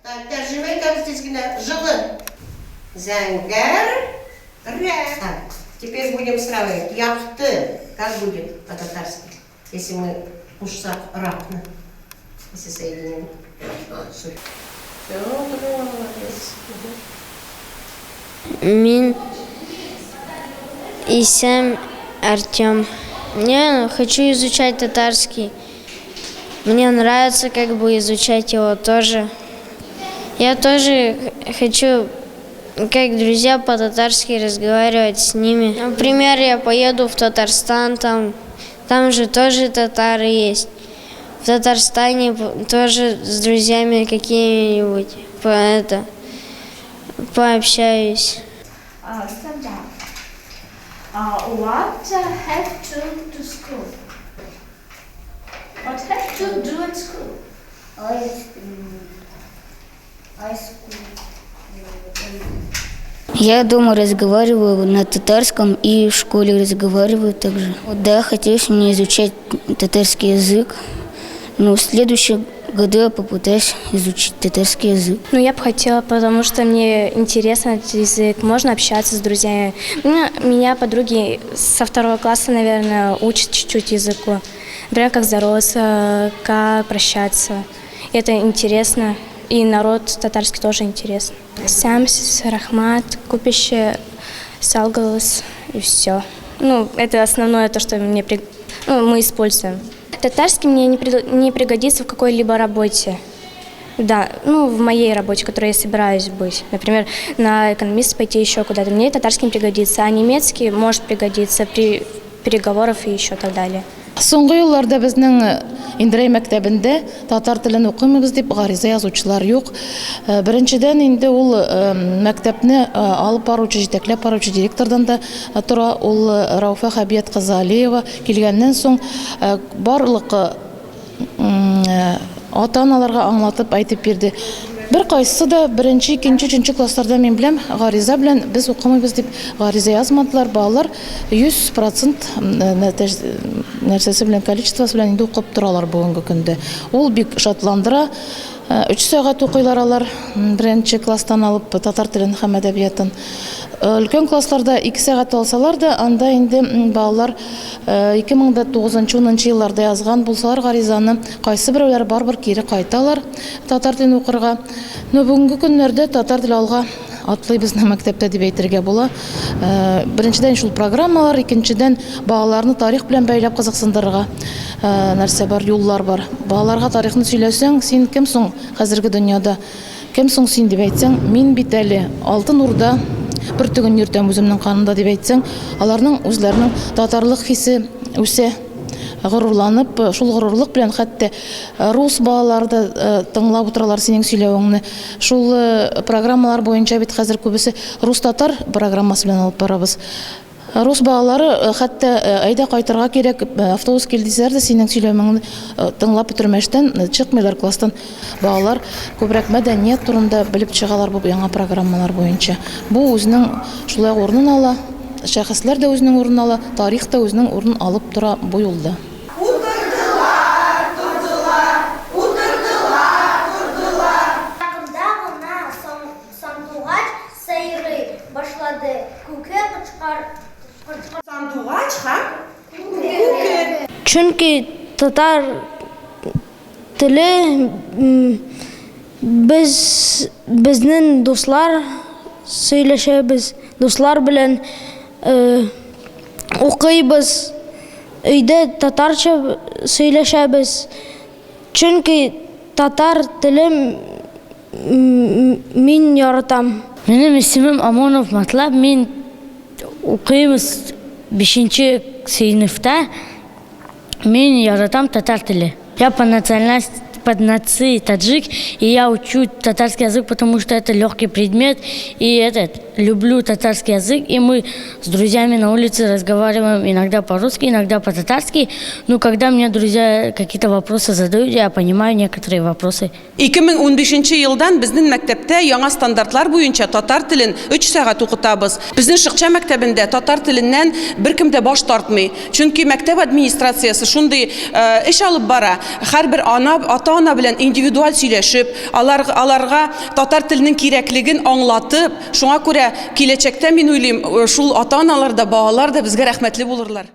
Тәрҗемә итәбез тизгенә. Жылы. Зәңгәр. Теперь будем сравнивать. Яхты. Как будет по-татарски? Если мы ушсак равно. Если соединим. Супер. Все, молодец. Мин Исем Артем. Я хочу изучать татарский. Мне нравится как бы изучать его тоже. Я тоже хочу, как друзья, по-татарски разговаривать с ними. Например, я поеду в Татарстан, там же тоже татары есть. В Татарстане тоже с друзьями какими-нибудь пообщаюсь. What have to school? What have to do at school? Я дома разговариваю на татарском и в школе разговариваю также. Да, хотелось мне изучать татарский язык, но в следующем году я попытаюсь изучить татарский язык. Я бы хотела, потому что мне интересен этот язык, можно общаться с друзьями. Меня подруги со 2 класса, наверное, учат чуть-чуть языку. Например, как здороваться, как прощаться. Это интересно. И народ татарский тоже интересен. Сямс, рахмат, купище, салгалас и все. Это основное то, что мы используем. Татарский мне не пригодится в какой-либо работе. Да, в моей работе, в которой я собираюсь быть. Например, на экономиста пойти еще куда-то. Мне татарский не пригодится, а немецкий может пригодиться при переговорах и еще так далее. Соңгы елларда безнең Индрай мәктәбендә татар телен укымыйбыз дип гариза язучылар юк. Беренчедән инде ул мәктәпне алып баручы, җитәкләп баручы директордан да тора. Ул Рауфа Хәбият кызы Алиева килгәннән соң барлык ата-аналарга аңлатып әйтеп бирде. Бер кайсы да 1-нче, 2-нче, 3-нче классларда мин беләм, гариза белән без укымыйбыз дип гариза язмадылар. Балалар 100% нәрсәсе белән, количествосы белән инде укып торалар бүгенге көндә. Ул бик шатландыра. 3 сәгать укыйлар алар 1-нче класстан алып татар телен һәм әдәбиятын. Өлкән классларда 2 сәгать алсалар да, анда инде балалар 2009-10 елларда язган булсалар гаризаны, кайсы берәүләр барбыр кире кайталар татар телен укырга. Бүгенге көннәрдә татар теле алга атлый безнең мәктәптә дип әйтергә була. Беренчедән шул программалар, икенчедән балаларны тарих белән бәйләп кызыксындырырга нәрсә бар, юллар бар. Балаларга тарихны сөйләсәң, син кем соң хәзерге дөньяда? Кем соң син дип әйтсәң, мин бит әле Алтын Урда бер төгөн йөртәм үземнең канымда дип әйтсәң, аларның үзләренең татарлык хисе үсә. Горурланып, шул горурлык белән хәтта рус балалары да тыңлап утыралар синең сөйләвеңне. Шул программалар буенча бит хәзер күбесе рус-татар программасы белән алып барабыз. Рус балалары хәтта әйдә кайтырга кирәк, автобус килдисәр дә синең сөйләвеңне тыңлап бетермәштән чыкмыйлар класстан. Балалар күбрәк мәдәният турында белеп чыгалар бу яңа программалар буенча. Бу үзенең шулай урынын ала, шәхесләр дә үзенең урынын ала, тарих та үзенең урынын алып тора бу юлда. Чөнки татар теле безнең дуслар сөйләшәбез, дуслар белән укыйбыз, өйдә татарча сөйләшәбез. Чөнки татар телен мин яратам. Минем исемем Амонов Матлаб, мин укыйбыз 5-нче сыйныфта. Мин яратам татар теле. Я по нации таджик, и я учу татарский язык, потому что это легкий предмет, и люблю татарский язык, и мы с друзьями на улице разговариваем иногда по-русски, иногда по-татарски, но когда мне друзья какие-то вопросы задают, я понимаю некоторые вопросы. 2015 елдан безнең мәктәптә яңа стандартлар буенча татар телен 3 сәгать укытабыз. Безнең Шыкча мәктәбендә татар теленнән беркем дә баш тартмый. Чөнки мәктәп администрациясе шундый эш алып бара. Һәрбер ата ата-ана белән индивидуаль сөйләшеп, аларга татар теленең кирәклеген аңлатып, шуңа күрә киләчәктә мин уйлыйм, шул ата-аналар да, балалар да безгә рәхмәтле булырлар.